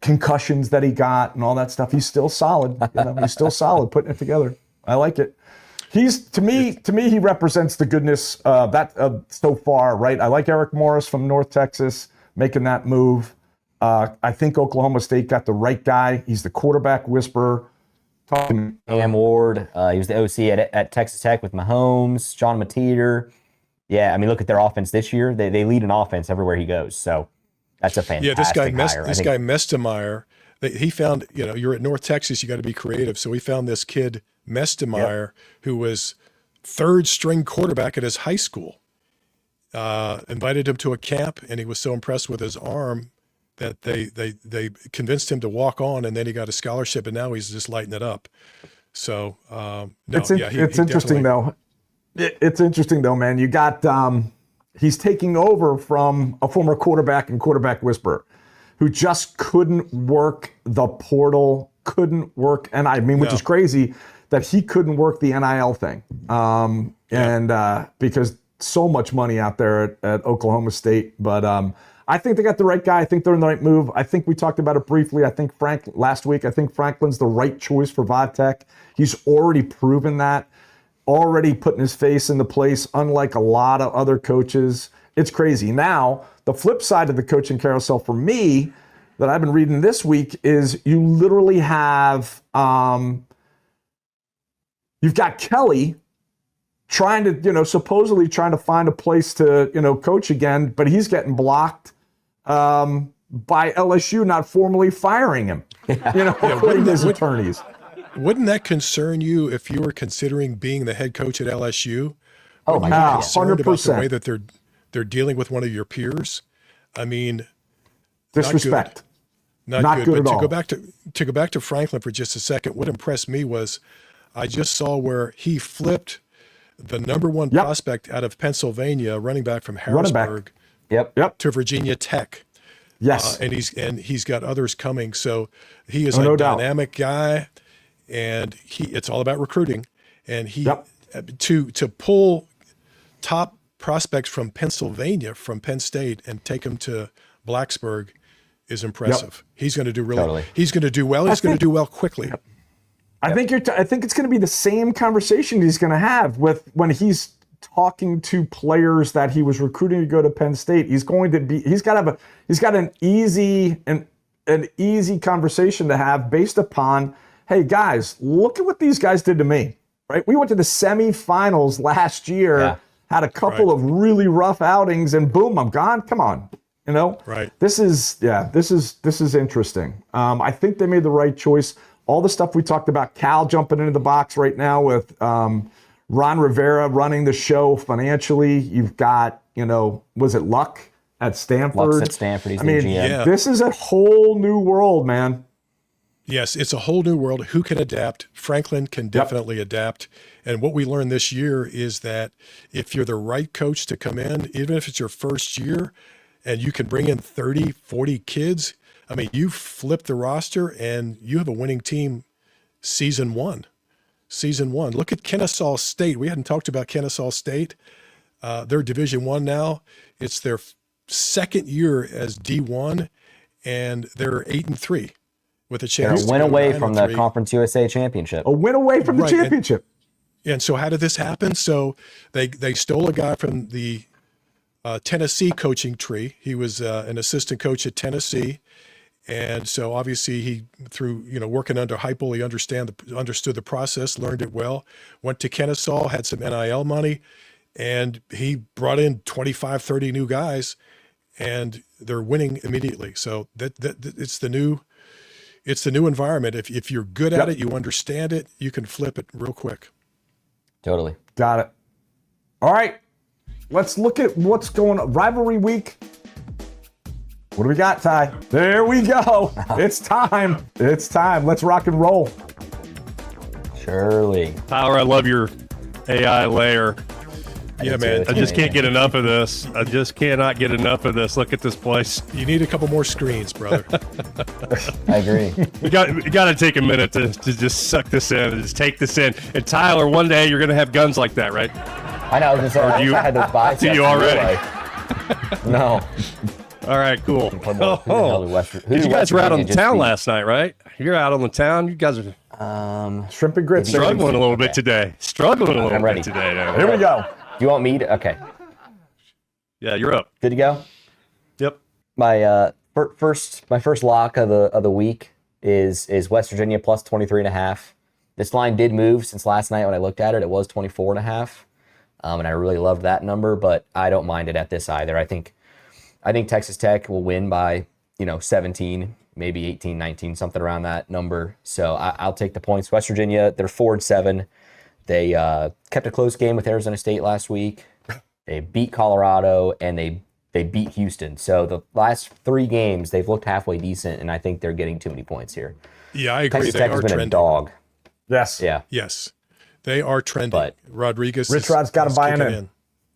concussions that he got and all that stuff, he's still solid. He's still solid putting it together. I like it. He's to me he represents the goodness so far, right? I like Eric Morris from North Texas making that move. I think Oklahoma State got the right guy. He's the quarterback whisperer. Cam Ward, he was the OC at Texas Tech with Mahomes, John Mateter. Yeah, I mean, look at their offense this year. They lead an offense everywhere he goes. So that's a fantastic hire. This guy Mestemeyer, he found, you're at North Texas, you got to be creative. So he found this kid Mestemeyer, who was third string quarterback at his high school. Invited him to a camp, and he was so impressed with his arm that they convinced him to walk on, and then he got a scholarship, and now he's just lighting it up. So it's interesting though. It's interesting though, man. You got he's taking over from a former quarterback and quarterback whisperer who just couldn't work the portal, couldn't work, and which is crazy that he couldn't work the NIL thing, and because so much money out there at Oklahoma State, but. I think they got the right guy. I think they're in the right move. I think we talked about it briefly. I think last week, I think Franklin's the right choice for Vodtech. He's already proven that, already putting his face in the place, unlike a lot of other coaches. It's crazy. Now, the flip side of the coaching carousel for me that I've been reading this week is you literally have, you've got Kelly trying to, supposedly trying to find a place to, coach again, but he's getting blocked by LSU not formally firing him, according to his attorneys. Wouldn't that concern you if you were considering being the head coach at LSU? Oh my God, 100%. About the way that they're dealing with one of your peers. I mean, disrespect. Not good. But at all. To go back to Franklin for just a second, what impressed me was I just saw where he flipped the number one prospect out of Pennsylvania, running back from Harrisburg, to Virginia Tech. Yes, and he's got others coming. So he is a dynamic guy, and it's all about recruiting. And to pull top prospects from Pennsylvania, from Penn State, and take them to Blacksburg is impressive. He's going to do He's going to do well. He's going to do well quickly. I think it's going to be the same conversation he's going to have when he's talking to players that he was recruiting to go to Penn State. He's got an easy conversation to have based upon, hey guys, look at what these guys did to me. Right? We went to the semifinals last year, had a couple of really rough outings, and boom, I'm gone. Come on. Right. This is interesting. I think they made the right choice. All the stuff we talked about, Cal jumping into the box right now with Ron Rivera running the show financially. You've got, was it Luck at Stanford? Luck's at Stanford. He's the GM. This is a whole new world, man. Yes, it's a whole new world. Who can adapt? Franklin can definitely adapt. And what we learned this year is that if you're the right coach to come in, even if it's your first year and you can bring in 30, 40 kids, I mean, you flip the roster and you have a winning team season one. Look at Kennesaw State. We hadn't talked about Kennesaw State. They're Division I now. It's their second year as D1, and they're 8-3 with a chance. They're a win away from the Conference USA championship. A win away from the championship. And so how did this happen? So they stole a guy from the Tennessee coaching tree. He was an assistant coach at Tennessee. And so obviously he, through working under Heupel, he understood the process, learned it well, went to Kennesaw, had some NIL money, and he brought in 25, 30 new guys, and they're winning immediately. So that it's the new environment. If you're good at it, you understand it, you can flip it real quick. Totally. Got it. All right. Let's look at what's going on. Rivalry week. What do we got, Ty? There we go. It's time. Let's rock and roll. Surely. Tyler, I love your AI layer. Yeah, man. I just can't get enough of this. I just cannot get enough of this. Look at this place. You need a couple more screens, brother. I agree. We got to take a minute to just suck this in and just take this in. And Tyler, one day you're going to have guns like that, right? I know. I was going to say, I had those biceps. Do you already? No. All right, cool. You guys were out on the town last night, right? You're out on the town. You guys are shrimp and grits. Struggling a little bit today. I'm ready. Today. Now. Here we go. Do you want me to? Okay. Yeah, you're up. Good to go? Yep. My first lock of the week is West Virginia plus 23.5. This line did move since last night when I looked at it. It was 24.5. And I really loved that number, but I don't mind it at this either. I think Texas Tech will win by, 17, maybe 18, 19, something around that number. So I'll take the points. West Virginia, they're 4-7. They kept a close game with Arizona State last week. They beat Colorado, and they beat Houston. So the last 3 games, they've looked halfway decent, and I think they're getting too many points here. Yeah, I agree. Texas Tech has been a dog. Yes. Yeah. Yes. They are trending. But Rodriguez. Rich Rod's got to buy in.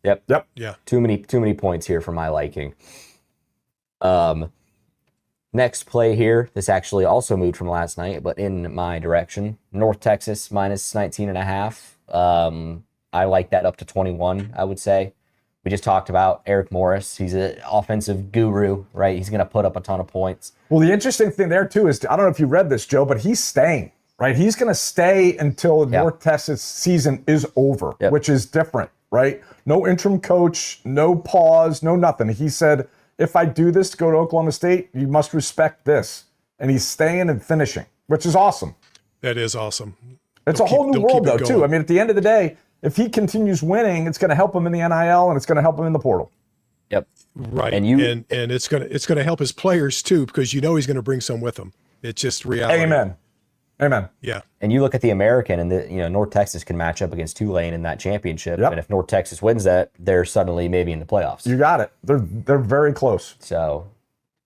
Yep. Yeah. Too many points here for my liking. Next play here. This actually also moved from last night, but in my direction. North Texas minus 19.5. I like that up to 21, I would say. We just talked about Eric Morris. He's an offensive guru, right? He's going to put up a ton of points. Well, the interesting thing there, too, is I don't know if you read this, Joe, but he's staying, right? He's going to stay until North Texas season is over, which is different, right? No interim coach, no pause, no nothing. He said, if I do this to go to Oklahoma State, you must respect this. And he's staying and finishing, which is awesome. That is awesome. It's a whole new world, though, too. I mean, at the end of the day, if he continues winning, it's going to help him in the NIL and it's going to help him in the portal. Yep. Right. And it's going to help his players too, because he's going to bring some with him. It's just reality. Amen. Yeah. And you look at the American, and North Texas can match up against Tulane in that championship. Yep. And if North Texas wins that, they're suddenly maybe in the playoffs. You got it. They're very close. So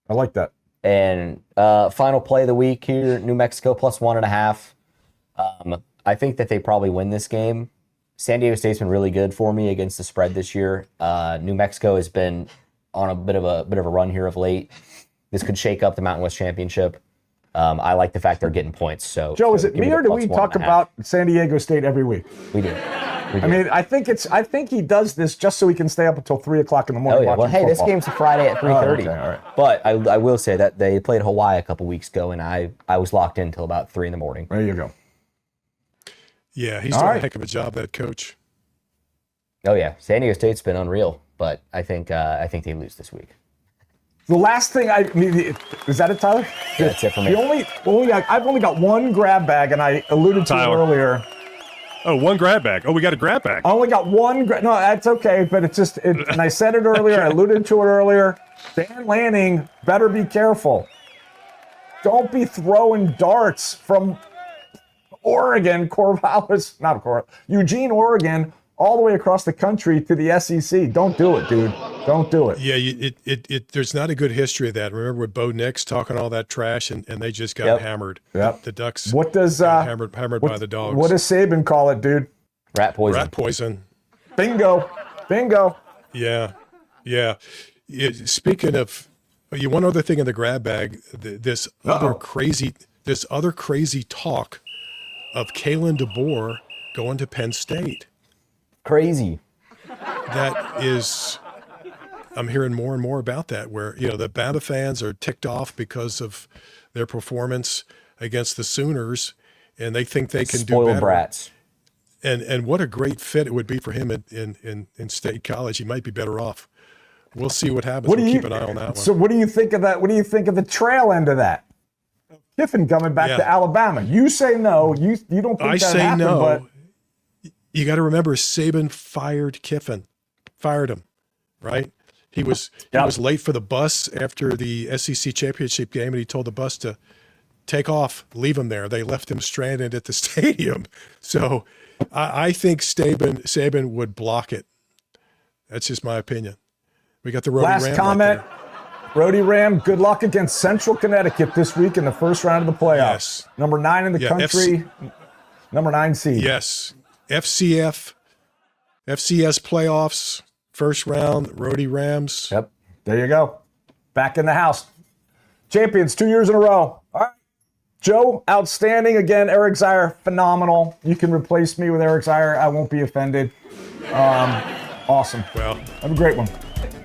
I like that. And final play of the week here, New Mexico plus 1.5. I think that they probably win this game. San Diego State's been really good for me against the spread this year. New Mexico has been on a bit of a run here of late. This could shake up the Mountain West Championship. I like the fact they're getting points. So, Joe, is it me or do we talk about San Diego State every week? We do. I mean, I think he does this just so he can stay up until 3:00 in the morning. Oh yeah. Well, hey, football. This game's a Friday at 3:30. Oh, okay, all right. But I will say that they played Hawaii a couple weeks ago, and I was locked in until about 3 a.m. There you go. Yeah, he's doing a heck of a job, that coach. Oh yeah, San Diego State's been unreal, but I think they lose this week. The last thing I need is that it, Tyler? Yeah, that's it for me. I've only got one grab bag, and I alluded to it earlier. Oh, one grab bag. Oh, we got a grab bag. I only got one. No, that's okay, but it's just. And I said it earlier. I alluded to it earlier. Dan Lanning better be careful. Don't be throwing darts from Oregon, Eugene, Oregon, all the way across the country to the SEC. Don't do it, dude. Don't do it. Yeah, there's not a good history of that. Remember with Bo Nix talking all that trash, and they just got hammered. Yep. The Ducks what does got hammered by the Dogs. What does Saban call it, dude? Rat poison. Rat poison. Bingo. Yeah. Speaking of, one other thing in the grab bag, this other crazy talk of Kalen DeBoer going to Penn State. Crazy. That is, I'm hearing more and more about that, where the Bama fans are ticked off because of their performance against the Sooners, and they think they can do better. Spoiled brats. And what a great fit it would be for him in State College. He might be better off. We'll see what happens. We'll keep an eye on that one. So what do you think of that? What do you think of the trail end of that? Kiffin coming back to Alabama. You say no. You don't think that happened, no. But you got to remember, Saban fired Kiffin. Fired him, right? He was late for the bus after the SEC championship game, and he told the bus to take off, leave him there. They left him stranded at the stadium. So I think Saban would block it. That's just my opinion. We got the Rhody Ram. Last comment, Rhody Ram, good luck against Central Connecticut this week in the first round of the playoffs. Yes. Number 9 in the country, number 9 seed. Yes. FCS playoffs, first round, Rhody Rams. Yep. There you go. Back in the house. Champions 2 years in a row. All right. Joe, outstanding. Again, Eric Zeier, phenomenal. You can replace me with Eric Zeier. I won't be offended. Awesome. Well, have a great one.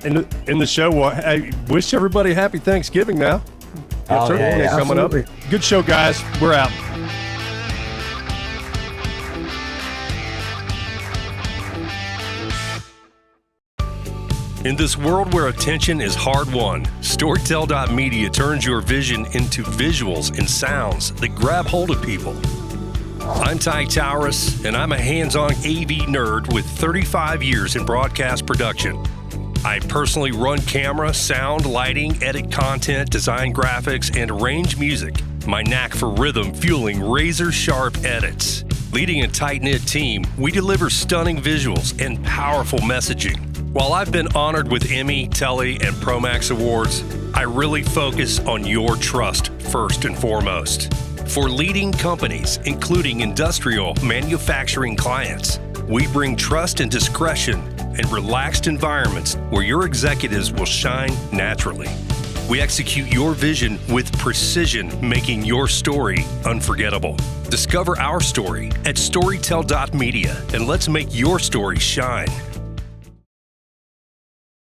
In the show, I wish everybody happy Thanksgiving now. Coming up. Good show, guys. We're out. In this world where attention is hard won, Storytel.media turns your vision into visuals and sounds that grab hold of people. I'm Ty Tauris, and I'm a hands-on AV nerd with 35 years in broadcast production. I personally run camera, sound, lighting, edit content, design graphics, and arrange music. My knack for rhythm fueling razor-sharp edits. Leading a tight-knit team, we deliver stunning visuals and powerful messaging. While I've been honored with Emmy, Telly, and Promax awards, I really focus on your trust first and foremost. For leading companies, including industrial manufacturing clients, we bring trust and discretion and relaxed environments where your executives will shine naturally. We execute your vision with precision, making your story unforgettable. Discover our story at Storytel.media and let's make your story shine.